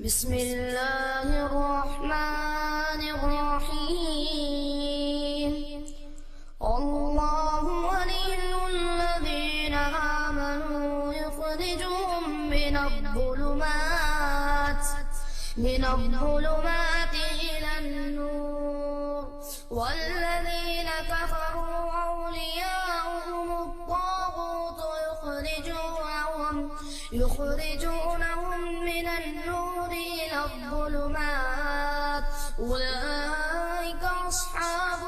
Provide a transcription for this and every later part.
बिस्मिल्लाहिर्रहमानिर्रहीम। अल्लाहु वलियुल्लज़ीना आमनू युख़रिजुहुम मिनज़्ज़ुलुमाति इलन्नूर वल्लज़ीना कफ़रू अवलियाउहुमुत्ताग़ूतु युख़रिजूनहुम मिनन्नूरि इलज़्ज़ुलुमात उलाइका अस्हाबुन्नार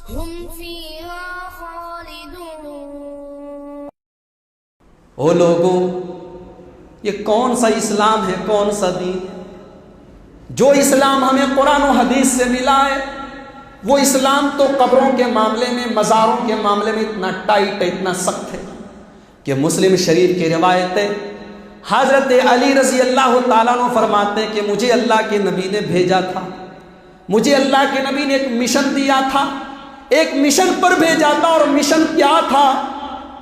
हुम फ़ीहा ख़ालिदून। ओ लोगों, ये कौन सा इस्लाम है, कौन सा दीन है? जो इस्लाम हमें कुरान और हदीस से मिला है, वो इस्लाम तो कब्रों के मामले में, मज़ारों के मामले में इतना टाइट है, इतना सख्त है कि मुस्लिम शरीफ की रिवायत है, हज़रत अली रज़ी अल्लाह ताला अन्हु फरमाते हैं कि मुझे अल्लाह के नबी ने भेजा था, मुझे अल्लाह के नबी ने एक मिशन दिया था, एक मिशन पर भेजा था। और मिशन क्या था?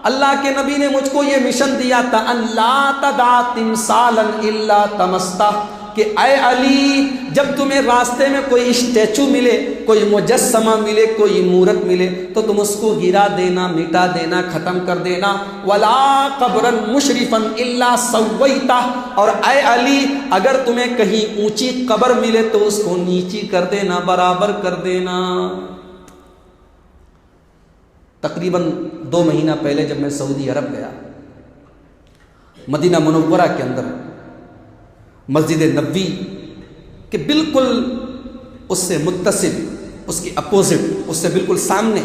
अल्लाह के नबी ने मुझको ये मिशन दिया था, अल्लाह तदा तिमसालन इल्ला तमस्ता, कि ऐ अली, जब तुम्हें रास्ते में कोई स्टैचू मिले, कोई मुजस्समा मिले, कोई मूरत मिले, तो तुम उसको गिरा देना, मिटा देना, ख़त्म कर देना। वला कब्रन मुशरिफन इल्ला सव्वैता, और ऐ अली, अगर तुम्हें कहीं ऊंची कब्र मिले तो उसको नीची कर देना, बराबर कर देना। तकरीबन 2 महीना पहले जब मैं सऊदी अरब गया, मदीना मुनव्वरा के अंदर मस्जिद नबवी के बिल्कुल उससे मुत्तसिल, उसकी अपोजिट, उससे बिल्कुल सामने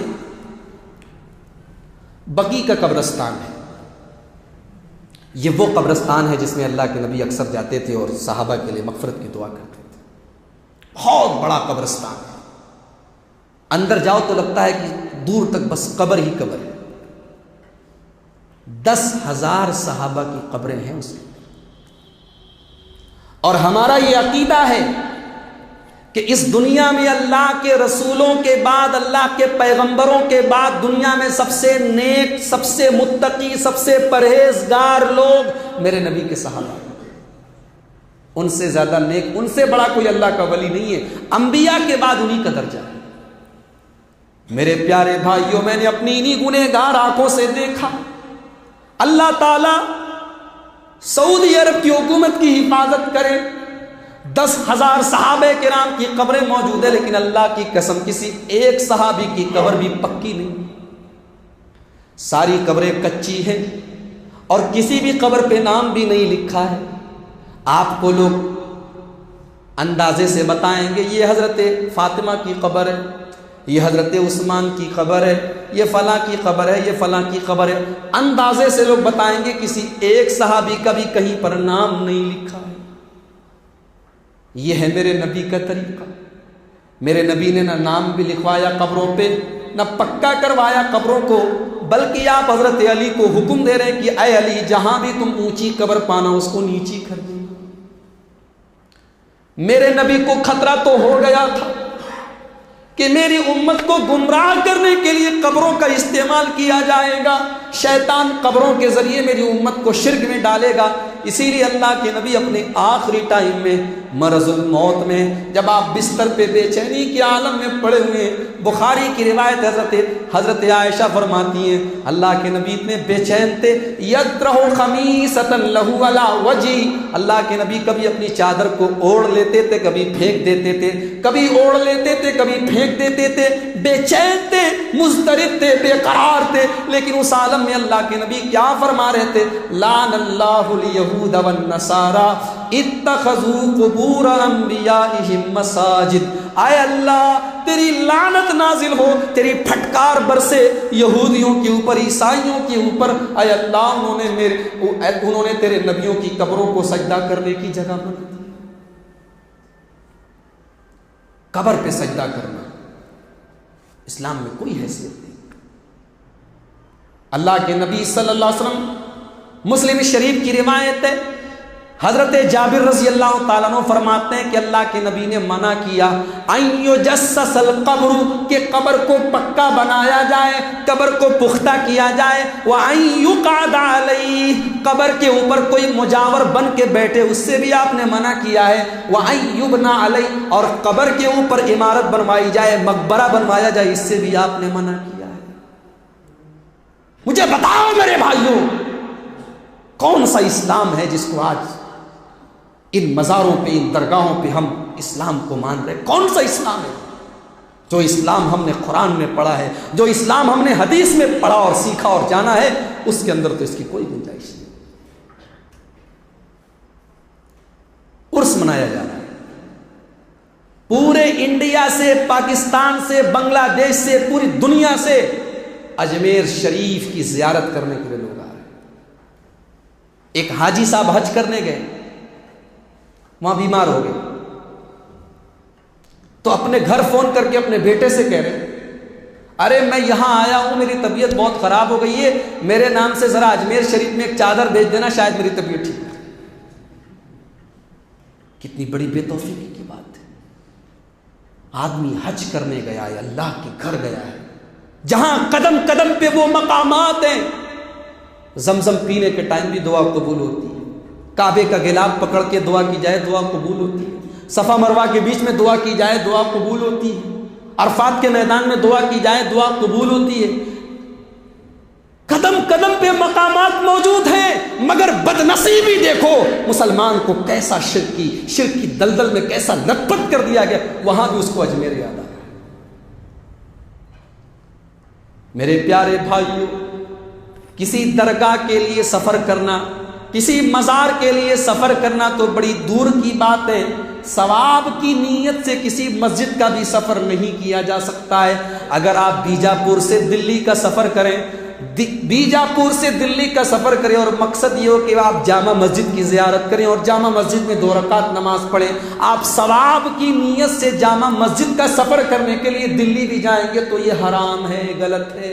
बकी का कब्रस्तान है। ये वो कब्रस्तान है जिसमें अल्लाह के नबी अक्सर जाते थे और सहाबा के लिए मग़फ़िरत की दुआ करते थे। बहुत बड़ा कब्रस्तान है, अंदर जाओ तो लगता है कि दूर तक बस कब्र ही कब्र है। 10,000 सहाबा की कब्रें हैं उसमें। और हमारा ये अकीदा है कि इस दुनिया में अल्लाह के रसूलों के बाद, अल्लाह के पैगंबरों के बाद दुनिया में सबसे नेक, सबसे मुत्तकी, सबसे परहेजगार लोग मेरे नबी के सहाबा। उनसे ज़्यादा नेक, उनसे बड़ा कोई अल्लाह का वली नहीं है। अंबिया के बाद उन्हीं का दर्जा है। मेरे प्यारे भाइयों, मैंने अपनी इन्हीं गुनहगार आंखों से देखा, अल्लाह ताला सऊदी अरब की हुकूमत की हिफाजत करे। 10,000 सहाबे किराम की कब्रें मौजूद है, लेकिन अल्लाह की कसम किसी एक सहाबी की कब्र भी पक्की नहीं। सारी कब्रें कच्ची हैं और किसी भी कब्र पे नाम भी नहीं लिखा है। आपको लोग अंदाजे से बताएंगे ये हज़रत फातिमा की कब्र है, ये हज़रत उस्मान की कब्र है, ये फ़लाँ की कब्र है, ये फ़लाँ की कब्र है। अंदाजे से लोग बताएंगे किसी एक सहाबी का भी कहीं पर नाम नहीं लिखा है। ये है मेरे नबी का तरीका। मेरे नबी ने ना नाम भी लिखवाया कब्रों पे, ना पक्का करवाया कब्रों को, बल्कि आप हज़रत अली को हुक्म दे रहे हैं कि ऐ अली, जहाँ भी तुम ऊंची कब्र पाना उसको नीची कर देना। मेरे नबी को खतरा तो हो गया था कि मेरी उम्मत को गुमराह करने के लिए कब्रों का इस्तेमाल किया जाएगा, शैतान कब्रों के जरिए मेरी उम्मत को शिर्क में डालेगा। इसीलिए अल्लाह के नबी अपने आखिरी टाइम में, मरज़ुल मौत में, जब आप बिस्तर पे बेचैनी के आलम में पड़े हुए हैं, बुखारी की रिवायत हज़रत आयशा फरमाती हैं, अल्लाह के नबी इतने बेचैन थे, यद्रहु खमीसतन लहु अला वजी, अल्लाह के नबी कभी अपनी चादर को ओढ़ लेते थे, कभी फेंक देते थे, कभी ओढ़ लेते थे, कभी फेंक देते थे। बेचैन थे, मुज़तरिब थे, बेकरार थे। लेकिन उस आलम में अल्लाह के नबी क्या फरमा रहे थे? लानल्लाहुल यहूद वन नसारा इत्तखज़ू क़ुबूर अंबियाइहिम मसाजिद। आए अल्लाह, तेरी लानत नाजिल हो, तेरी फटकार बरसे यहूदियों के ऊपर, ईसाइयों के ऊपर। आए अल्लाह, उन्होंने तेरे नबियों की कब्रों को सजदा करने की जगह बना दी। कब्र पे सजदा करना इस्लाम में कोई हैसियत नहीं। अल्लाह के नबी सल्लल्लाहु अलैहि वसल्लम, मुस्लिम शरीफ की रिवायत है, हजरत जाबिर रज़ी अल्लाह ताला अन्हु फरमाते हैं कि अल्लाह के नबी ने मना किया अय्युजस्सल कब्र, के कब्र को पक्का बनाया जाए, कब्र को पुख्ता किया जाए। व अय्युक़अद अलैहि, कब्र के ऊपर कोई मुजावर बन के बैठे, उससे भी आपने मना किया है। व अय्युबना अलैहि, और कब्र के ऊपर इमारत बनवाई जाए, मकबरा बनवाया जाए, इससे भी आपने मना किया है। मुझे बताओ मेरे भाइयों, कौन सा इस्लाम है जिसको आज इन मज़ारों पे, इन दरगाहों पे हम इस्लाम को मान रहे? कौन सा इस्लाम है? जो इस्लाम हमने कुरान में पढ़ा है, जो इस्लाम हमने हदीस में पढ़ा और सीखा और जाना है, उसके अंदर तो इसकी कोई गुंजाइश नहीं। उर्स मनाया जा रहा है पूरे इंडिया से, पाकिस्तान से, बांग्लादेश से, पूरी दुनिया से अजमेर शरीफ की जियारत करने के लिए लोग आ रहे हैं। एक हाजी साहब हज करने गए, वहां बीमार हो गए, तो अपने घर फोन करके अपने बेटे से कह रहे, अरे मैं यहां आया हूं, मेरी तबीयत बहुत खराब हो गई है, मेरे नाम से जरा अजमेर शरीफ में एक चादर भेज देना, शायद मेरी तबीयत ठीक हो। कितनी बड़ी बेतौफीकी की बात है। आदमी हज करने गया है, अल्लाह के घर गया है, जहां कदम कदम पे वो मकामात हैं। जमजम पीने के टाइम भी दुआ कबूल होती है, काबे का गिलाफ पकड़ के दुआ की जाए, दुआ कबूल होती है, सफ़ा मरवा के बीच में दुआ की जाए, दुआ कबूल होती है, अरफात के मैदान में दुआ की जाए, दुआ कबूल होती है। कदम कदम पे मकामात मौजूद हैं, मगर बदनसीबी देखो मुसलमान को कैसा शिर्क की दलदल में कैसा लथपथ कर दिया गया, वहां भी उसको अजमेर याद आ रहा है। मेरे प्यारे भाइयों, किसी दरगाह के लिए सफर करना, किसी मज़ार के लिए सफर करना तो बड़ी दूर की बात है। सवाब की नीयत से किसी मस्जिद का भी सफर नहीं किया जा सकता है। अगर आप बीजापुर से दिल्ली का सफर करें, बीजापुर से दिल्ली का सफर करें और मकसद ये हो कि आप जामा मस्जिद की ज़ियारत करें और जामा मस्जिद में 2 रकात नमाज पढ़ें, आप सवाब की नीयत से जामा मस्जिद का सफर करने के लिए दिल्ली भी जाएंगे तो ये हराम है, गलत है।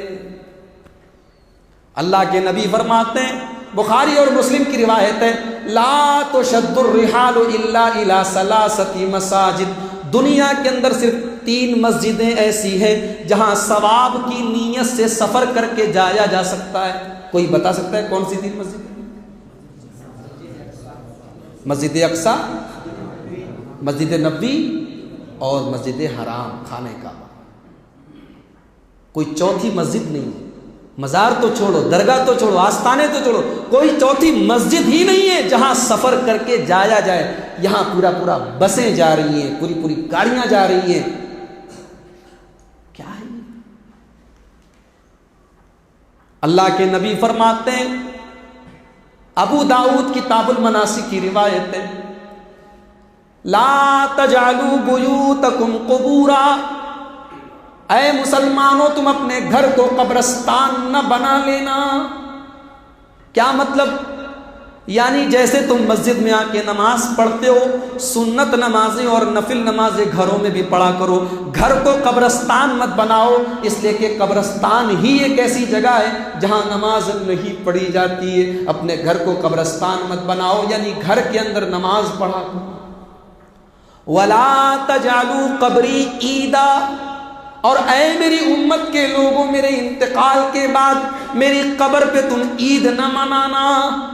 अल्लाह के नबी फरमाते हैं, बुखारी और मुस्लिम की रिवायत है, ला तुशद्दुर रिहालु इल्ला इला सलासति मसाजिद, दुनिया के अंदर सिर्फ 3 मस्जिदें ऐसी हैं जहां सवाब की नीयत से सफर करके जाया जा सकता है। कोई बता सकता है कौन सी 3 मस्जिद? मस्जिद अक्सा, मस्जिद नबी और मस्जिद हराम, खाने काबा। कोई चौथी मस्जिद नहीं है। मज़ार तो छोड़ो, दरगाह तो छोड़ो, आस्थाने तो छोड़ो, कोई चौथी मस्जिद ही नहीं है जहां सफर करके जाया जाए। यहां पूरा पूरा बसें जा रही हैं, पूरी पूरी गाड़ियां जा रही हैं। क्या है? अल्लाह के नबी फरमाते हैं, अबू दाऊद किताबुल मनासिक की रिवायत है, ला तजालू बुयूतकुम कुबूरा, ऐ मुसलमानों तुम अपने घर को कब्रस्तान न बना लेना। क्या मतलब? यानी जैसे तुम मस्जिद में आके नमाज पढ़ते हो, सुन्नत नमाजें और नफिल नमाजें घरों में भी पढ़ा करो। घर को कब्रस्तान मत बनाओ, इसलिए कि कब्रस्तान ही एक ऐसी जगह है जहां नमाज नहीं पढ़ी जाती है। अपने घर को कब्रस्तान मत बनाओ, यानी घर के अंदर नमाज पढ़ा करो। वला तजालू कब्री ईदा, और ऐ मेरी उम्मत के लोगों, मेरे इंतकाल के बाद मेरी कब्र पे तुम ईद न मनाना।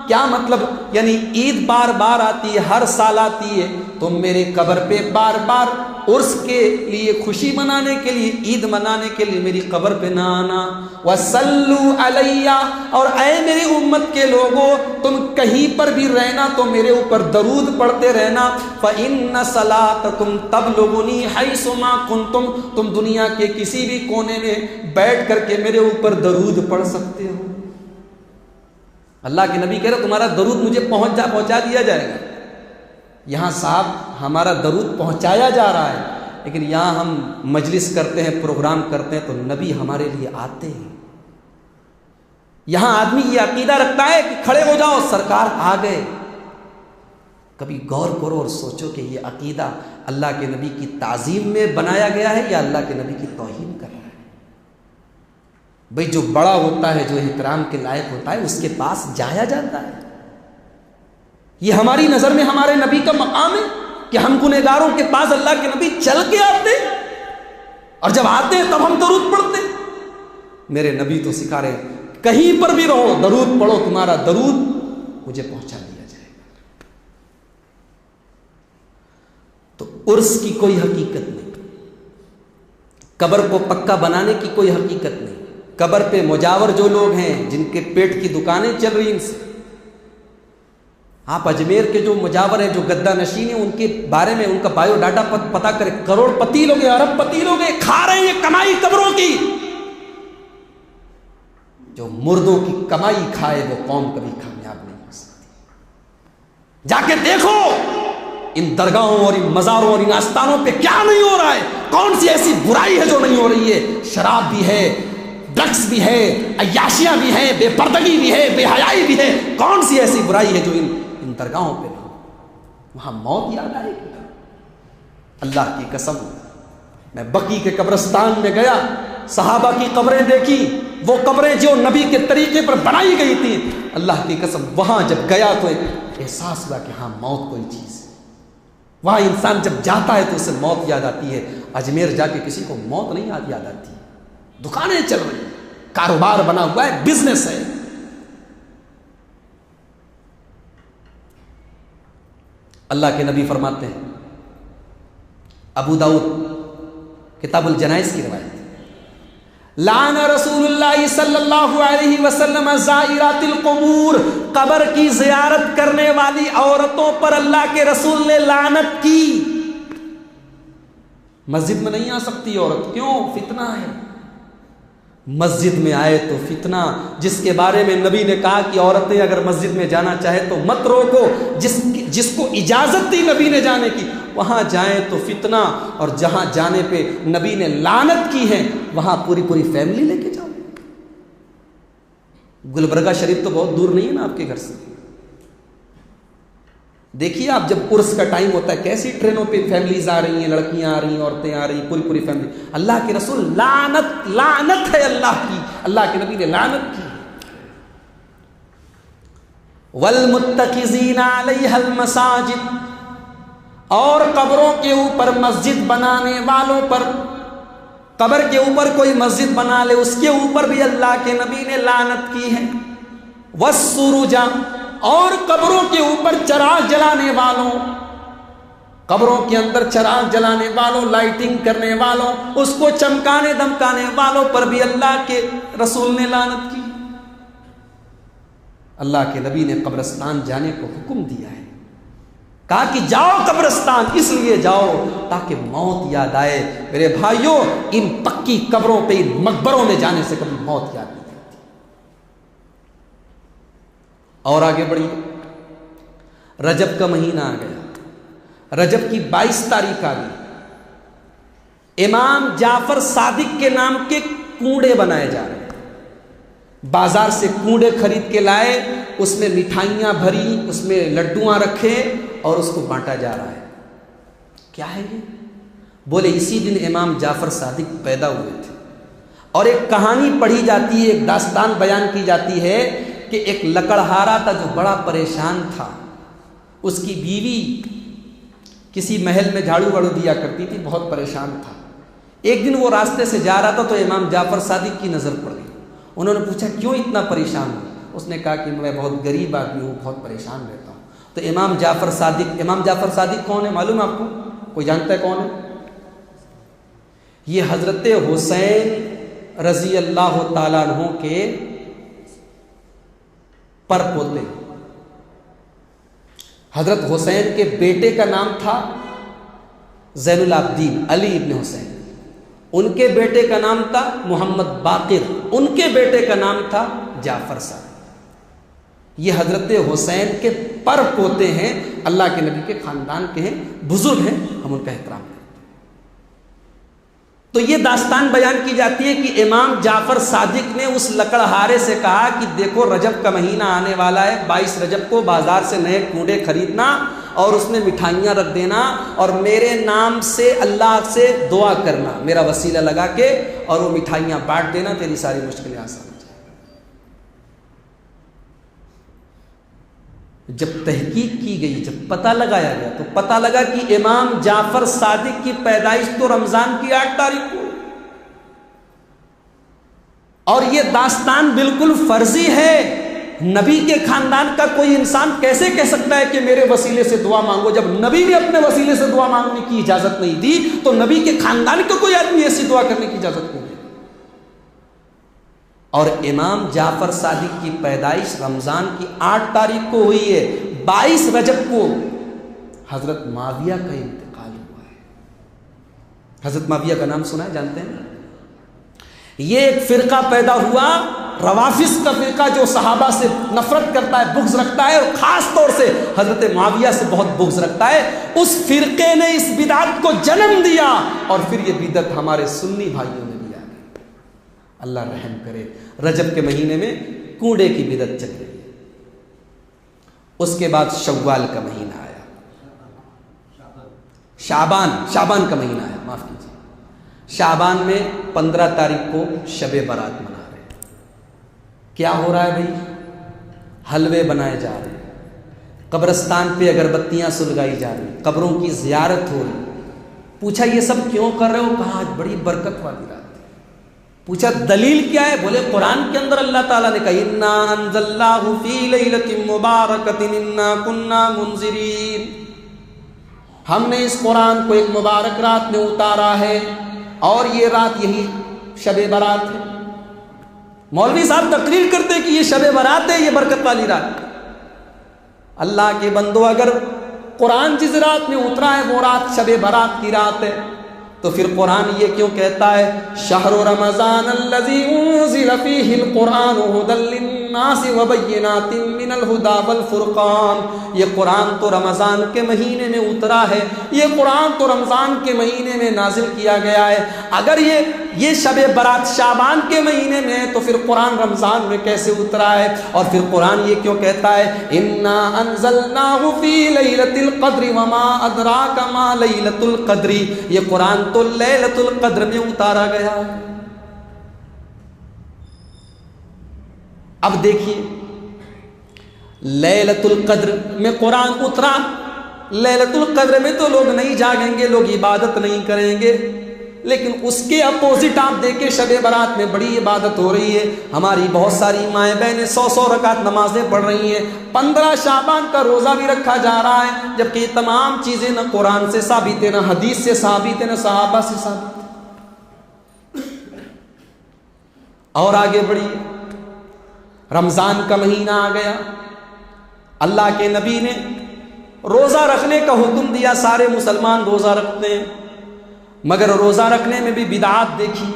क्या मतलब? यानी ईद बार बार आती है, हर साल आती है, तुम मेरे कब्र पे बार बार उर्स के लिए, खुशी मनाने के लिए, ईद मनाने के लिए मेरी कब्र पे ना आना। वसल्लू अलैया, और ऐ मेरी उम्मत के लोगों, तुम कहीं पर भी रहना तो मेरे ऊपर दरूद पढ़ते रहना। फ़इन्न सलातकुम तबलुगुनी हैसुमा कुंतुम, तुम दुनिया के किसी भी कोने में बैठ करके मेरे ऊपर दरूद पढ़ सकते हो। अल्लाह के नबी कह रहे तुम्हारा दरूद मुझे पहुंचा दिया जाएगा। यहाँ साहब हमारा दरूद पहुंचाया जा रहा है, लेकिन यहाँ हम मजलिस करते हैं, प्रोग्राम करते हैं तो नबी हमारे लिए आते हैं। यहाँ आदमी ये अकीदा रखता है कि खड़े हो जाओ सरकार आ गए। कभी गौर करो और सोचो कि ये अकीदा अल्लाह के नबी की ताज़ीम में बनाया गया है या अल्लाह के नबी की तौहीन कर रहा है। भाई जो बड़ा होता है, जो इहतराम के लायक होता है, उसके पास जाया जाता है। ये हमारी नज़र में हमारे नबी का मकाम है कि हम गुनहगारों के पास अल्लाह के नबी चल के आते, और जब आते हैं तब हम दरूद पढ़ते। मेरे नबी तो सिखा रहे कहीं पर भी रहो दरूद पढ़ो, तुम्हारा दरूद मुझे पहुंचा दिया जाएगा। तो उर्स की कोई हकीकत नहीं, कब्र को पक्का बनाने की कोई हकीकत नहीं। कब्र पे मुजावर जो लोग हैं जिनके पेट की दुकानें चल रही, इनसे आप अजमेर के जो मुजावर हैं, जो गद्दा नशीन है, उनके बारे में उनका बायोडाटा पता करें। करोड़पति लोग हैं, अरबपति लोग हैं, खा रहे हैं कमाई कब्रों की। जो मुर्दों की कमाई खाए वो कौम कभी कामयाब नहीं हो सकती। जाके देखो इन दरगाहों और इन मज़ारों और इन आस्थानों पे क्या नहीं हो रहा है। कौन सी ऐसी बुराई है जो नहीं हो रही है? शराब भी है, ड्रग्स भी है, अय्याशियां भी है, बेपर्दगी भी है, बेहयाई भी है। कौन सी ऐसी बुराई है जो इन दरगाहों पे नहीं? वहां मौत याद आएगी। अल्लाह की कसम, मैं बकी के कब्रिस्तान में गया, सहाबा की कब्रें देखी, वो कब्रें जो नबी के तरीके पर बनाई गई थी। अल्लाह की कसम, वहां जब गया तो एक एहसास हुआ कि हाँ मौत कोई चीज है। वहां इंसान जब जाता है तो उसे मौत याद आती है। अजमेर जाके किसी को मौत नहीं याद आती। दुकानें चल रही, कारोबार बना हुआ है, बिजनेस है। अल्लाह के नबी फरमाते हैं, अबू दाऊद किताबुल जनाइज की रिवायत, लाना रसूलुल्लाह सल्लल्लाहु अलैहि वसल्लम ज़ाइरातिल क़ुबूर, कब्र की ज़ियारत करने वाली औरतों पर अल्लाह के रसूल ने लानत की। मस्जिद में नहीं आ सकती औरत, क्यों? फितना है। मस्जिद में आए तो फितना, जिसके बारे में नबी ने कहा कि औरतें अगर मस्जिद में जाना चाहे तो मत रोको, जिसको इजाजत दी नबी ने जाने की, वहां जाए तो फितना। और जहां जाने पे नबी ने लानत की है वहां पूरी पूरी फैमिली लेके जाओ। गुलबर्गा शरीफ तो बहुत दूर नहीं है ना आपके घर से। देखिए आप जब उर्स का टाइम होता है कैसी ट्रेनों पे फैमिलीज आ रही हैं, लड़कियां आ रही हैं, औरतें आ रही हैं, पूरी पूरी फैमिली। अल्लाह के रसूल, लानत है अल्लाह की, अल्लाह के नबी ने लानत की। वल मुत्तखिज़ीना अलैहल मसाजिद, और कब्रों के ऊपर मस्जिद बनाने वालों पर, कब्र के ऊपर कोई मस्जिद बना ले उसके ऊपर भी अल्लाह के नबी ने लानत की है। वस्सुरुजा, और कब्रों के ऊपर चराग जलाने वालों, कब्रों के अंदर चराग जलाने वालों, लाइटिंग करने वालों, उसको चमकाने धमकाने वालों पर भी अल्लाह के रसूल ने लानत की। अल्लाह के नबी ने कब्रिस्तान जाने को हुक्म दिया है, कहा कि जाओ कब्रिस्तान, इसलिए जाओ ताकि मौत याद आए। मेरे भाइयों, इन पक्की कब्रों पे, इन मकबरों में जाने से कभी मौत याद नहीं। और आगे बढ़िए, रजब का महीना आ गया, रजब की 22 तारीख आ गई। इमाम जाफर सादिक के नाम के कूड़े बनाए जा रहे हैं। बाजार से कूड़े खरीद के लाए, उसमें मिठाइयां भरी, उसमें लड्डुआं रखे और उसको बांटा जा रहा है। क्या है ये? बोले इसी दिन इमाम जाफर सादिक पैदा हुए थे। और एक कहानी पढ़ी जाती है, एक दास्तान बयान की जाती है कि एक लकड़हारा था जो बड़ा परेशान था। उसकी बीवी किसी महल में झाड़ू वाड़ू दिया करती थी, बहुत परेशान था। एक दिन वो रास्ते से जा रहा था तो इमाम जाफर सादिक की नज़र पड़ गई। उन्होंने पूछा क्यों इतना परेशान हो? उसने कहा कि मैं बहुत गरीब आदमी हूँ, बहुत परेशान रहता हूँ। तो इमाम जाफर सादिक कौन है मालूम आपको? कोई जानता है कौन है? ये हजरत हुसैन रजी अल्लाह ताला अन्हु के पर पोते। हजरत हुसैन के बेटे का नाम था ज़ैनुल आबदीन अली इब्न हुसैन, उनके बेटे का नाम था मोहम्मद बाकिर, उनके बेटे का नाम था जाफर सादिक। ये हजरत हुसैन के पर पोते हैं, अल्लाह के नबी के खानदान के हैं, बुजुर्ग हैं, हम उनका एहतराम करते हैं। तो ये दास्तान बयान की जाती है कि इमाम जाफर सादिक ने उस लकड़हारे से कहा कि देखो रजब का महीना आने वाला है, 22 रजब को बाजार से नए कूड़े खरीदना और उसमें मिठाइयाँ रख देना और मेरे नाम से अल्लाह से दुआ करना, मेरा वसीला लगा के, और वो मिठाइयाँ बांट देना, तेरी सारी मुश्किलें आसान हो जाएंगी। जब तहकीक की गई, जब पता लगाया गया, तो पता लगा कि इमाम जाफर सादिक की पैदाइश तो रमजान की 8 तारीख को, और ये दास्तान बिल्कुल फर्जी है। नबी के खानदान का कोई इंसान कैसे कह सकता है कि मेरे वसीले से दुआ मांगो, जब नबी ने अपने वसीले से दुआ मांगने की इजाजत नहीं दी, तो नबी के खानदान का कोई आदमी ऐसी दुआ करने की इजाजत नहीं दी। और इमाम जाफर सादिक की पैदाइश रमजान की 8 तारीख को हुई है। 22 रजब को हजरत माविया का इंतकाल हुआ है। हजरत माविया का नाम सुना है, जानते हैं? ये एक फिरका पैदा हुआ, रवाफिस का फिरका, जो सहाबा से नफरत करता है, बुग़्ज़ रखता है, और खास तौर से हजरत माविया से बहुत बुग़्ज़ रखता है। उस फिरके ने इस बिदअत को जन्म दिया, और फिर ये बिदअत हमारे सुन्नी भाइयों ने भी आ गई। अल्लाह रहम करे। रजब के महीने में कूड़े की बिदअत चल रही है। उसके बाद शव्वाल का महीना आया, शाबान का महीना आया, माफ कीजिए। शाबान में 15 तारीख को शबे बारात मना रहे हैं। क्या हो रहा है भाई? हलवे बनाए जा रहे हैं, कब्रिस्तान पे अगरबत्तियां सुलगाई जा रही, कब्रों की जियारत हो रही। पूछा ये सब क्यों कर रहे हो? कहा आज बड़ी बरकत वाली रात है। पूछा दलील क्या है? बोले कुरान के अंदर अल्लाह ताला ने कहा इन्ना अंज़लनाहु फी लैलतिन मुबारकतिन इन्ना कुन्ना मुंज़िरीन, हमने इस कुरान को एक मुबारक रात में उतारा है, और ये रात यही शबे बारात है। मौलवी साहब तकरीर करते कि ये शबे बारात है, ये बरकत वाली रात। अल्लाह के बंदो, अगर कुरान जिस रात में उतरा है वो रात शबे बारात की रात है, तो फिर कुरान ये क्यों कहता है शहरु रमज़ान अल्लज़ी उन्ज़िल फ़ीहिल कुरान हुदल लिन्नास व बय्यिनातिन मिनल हुदा वल फुरक़ान। ये कुरान तो रमज़ान के महीने में उतरा है, ये कुरान तो रमज़ान के महीने में नाजिल किया गया है। अगर ये शबे बारात शाबान के महीने में है, तो फिर कुरान रमज़ान में कैसे उतरा है? और फिर कुरान ये क्यों कहता है इन्ना अंज़लनाहु फ़ी लैलतिल क़द्रि व मा अदराका मा लैलतुल क़द्रि। ये कुरान तो लैलतुल क़द्र में उतारा गया है। अब देखिए, लैलतुल क़द्र में कुरान उतरा, लैलतुल क़द्र में तो लोग नहीं जागेंगे, लोग इबादत नहीं करेंगे, लेकिन उसके अपोजिट आप देखें शबे बारात में बड़ी इबादत हो रही है। हमारी बहुत सारी माएँ बहनें 100-100 रकात नमाजें पढ़ रही हैं, 15 शाबान का रोज़ा भी रखा जा रहा है, जबकि ये तमाम चीज़ें न कुरान से साबित है, न हदीस से साबित है, न सहाबा से साबित है। और आगे बढ़िए, रमज़ान का महीना आ गया, अल्लाह के नबी ने रोज़ा रखने का हुक्म दिया। सारे मुसलमान रोज़ा रखते हैं, मगर रोज़ा रखने में भी बिदआत देखी।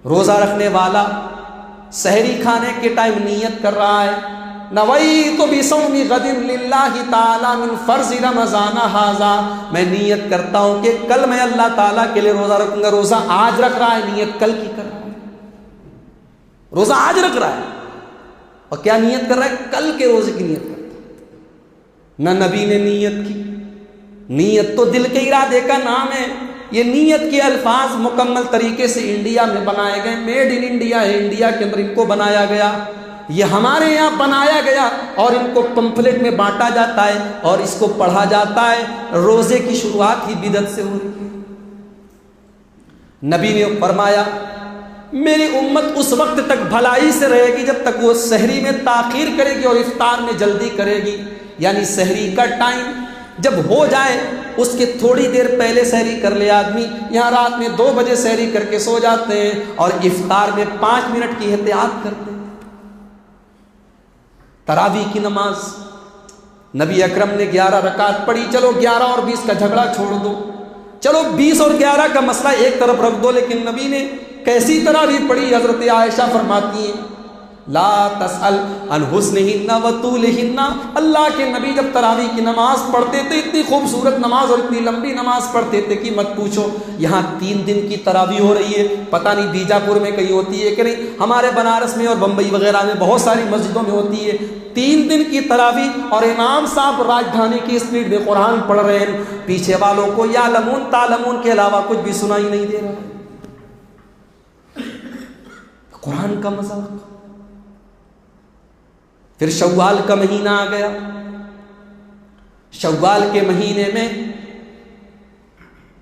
रोज़ा रखने वाला सहरी खाने के टाइम नियत कर रहा है नवैतु बिसौमी गदिन लिल्लाहि ताला मिन फ़र्ज़ि रमज़ान हाज़ा, मैं नियत करता हूँ कि कल मैं अल्लाह ताला के लिए रोज़ा रखूँगा। रोज़ा आज रख रहा है, नियत कल की कर रहा है। रोज़ा आज रख रहा है और क्या नियत कर रहा है? कल के रोज़े की नियत करता है। न नबी ने नियत की, नीयत तो दिल के इरादे का नाम है। ये नीयत के अल्फाज मुकम्मल तरीके से इंडिया में बनाए गए, मेड इन इंडिया है, इंडिया के अंदर इनको बनाया गया, ये हमारे यहाँ बनाया गया और इनको पंफलेट में बांटा जाता है और इसको पढ़ा जाता है। रोजे की शुरुआत ही बिदअत से हो रही है। नबी ने फरमाया मेरी उम्मत उस वक्त तक भलाई से रहेगी जब तक वो सहरी में ताखीर करेगी और इफ्तार में जल्दी करेगी। यानी सहरी का टाइम जब हो जाए उसके थोड़ी देर पहले सहरी कर ले आदमी। यहाँ रात में 2 बजे सहरी करके सो जाते हैं और इफ्तार में 5 मिनट की एहतियात करते हैं। तरावी की नमाज नबी अकरम ने 11 रकात पढ़ी। चलो 11 और 20 का झगड़ा छोड़ दो, चलो 20 और 11 का मसला एक तरफ रख दो, लेकिन नबी ने कैसी तरावी पढ़ी? हजरत आयशा फरमाती हैं ला तसअल अन हुस्निहिन्ना व तूलिहिन्ना। अल्लाह के नबी जब तरावी की नमाज पढ़ते थे, इतनी खूबसूरत नमाज और इतनी लंबी नमाज पढ़ते थे कि मत पूछो। यहाँ 3 दिन की तरावी हो रही है, पता नहीं बीजापुर में कहीं होती है कि नहीं, हमारे बनारस में और बम्बई वगैरह में बहुत सारी मस्जिदों में होती है। 3 दिन की तरावी और इमाम साहब राजधानी की स्पीड में कुरान पढ़ रहे हैं, पीछे वालों को या लमून तालमून के अलावा कुछ भी सुनाई नहीं दे रहा है। कुरान का मजाक। फिर शव्वाल का महीना आ गया। शव्वाल के महीने में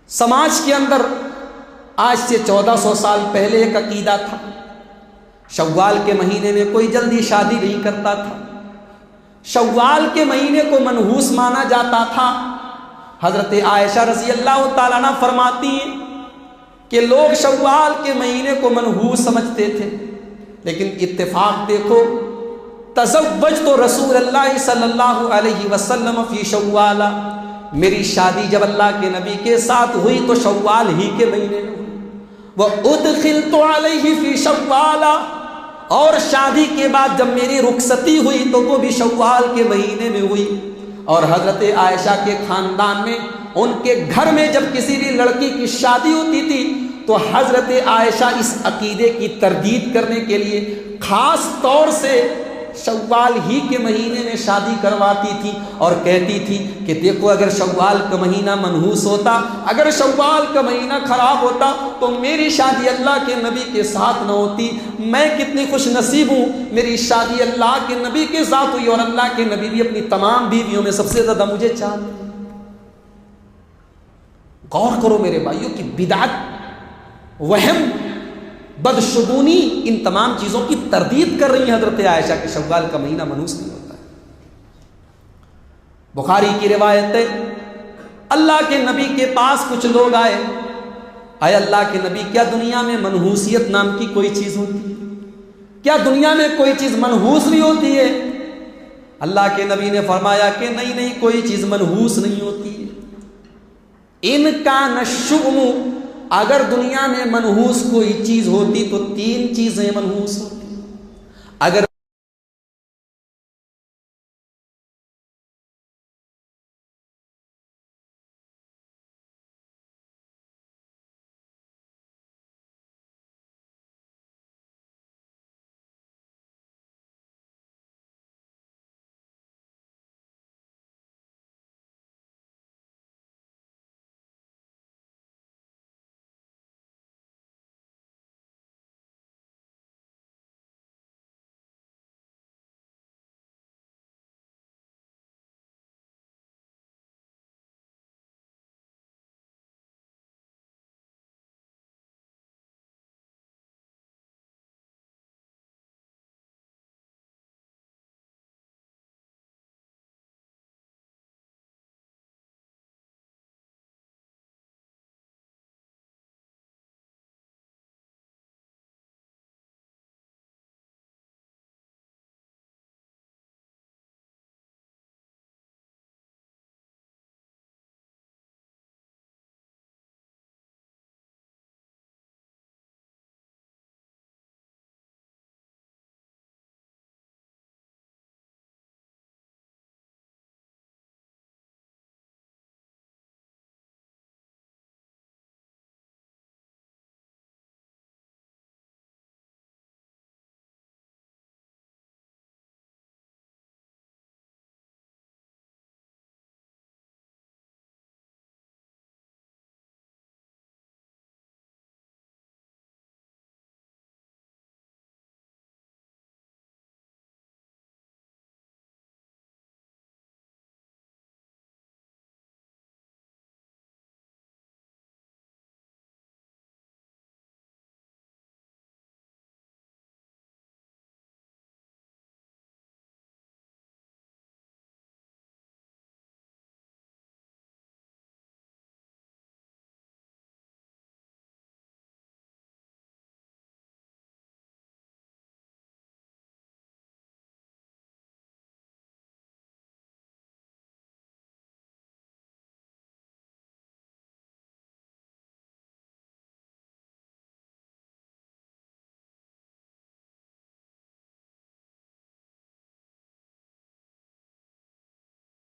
समाज के अंदर आज से 1400 साल पहले एक अकीदा था, शव्वाल के महीने में कोई जल्दी शादी नहीं करता था। शव्वाल के महीने को मनहूस माना जाता था। हजरत आयशा रज़ी अल्लाह ताला अन्हा फरमाती हैं कि लोग शव्वाल के महीने को मनहूस समझते थे, लेकिन इत्तेफाक देखो, तज़व्वज तो रसूलुल्लाह सल्लल्लाहु अलैहि वसल्लम फी शव्वाल, मेरी शादी जब अल्लाह के नबी के साथ हुई तो शव्वाल ही के महीने में हुई। वह उदखिलतु अलैहि फी शव्वाल, और शादी के बाद जब मेरी रुखसती हुई तो वो भी शव्वाल के महीने में हुई। और हजरत आयशा के खानदान में, उनके घर में जब किसी भी लड़की की शादी होती थी तो हजरत आयशा इस अकीदे की तरदीद करने के लिए खास तौर से शव्वाल ही के महीने में शादी करवाती थी और कहती थी कि देखो, अगर शव्वाल का महीना मनहूस होता, अगर शव्वाल का महीना खराब होता तो मेरी शादी अल्लाह के नबी के साथ न होती। मैं कितनी खुश नसीब हूँ, मेरी शादी अल्लाह के नबी के साथ हुई और अल्लाह के नबी भी अपनी तमाम बीवियों में सबसे ज़्यादा मुझे चाहते। गौर करो मेरे भाइयों की बिदात, वहम, बदशुगूनी, इन तमाम चीज़ों की तरदीद कर रही है हज़रत आयशा के शव्वाल का महीना मनहूस नहीं होता है। बुखारी की रिवायत है, अल्लाह के नबी के पास कुछ लोग आए, अल्लाह के नबी, क्या दुनिया में मनहूसियत नाम की कोई चीज़ होती है? क्या दुनिया में कोई चीज़ मनहूस नहीं होती है? अल्लाह के नबी ने फरमाया कि नहीं नहीं, कोई चीज़ मनहूस नहीं होती है। इनका नशुम, अगर दुनिया में मनहूस कोई चीज होती तो 3 चीजें मनहूस होती। अगर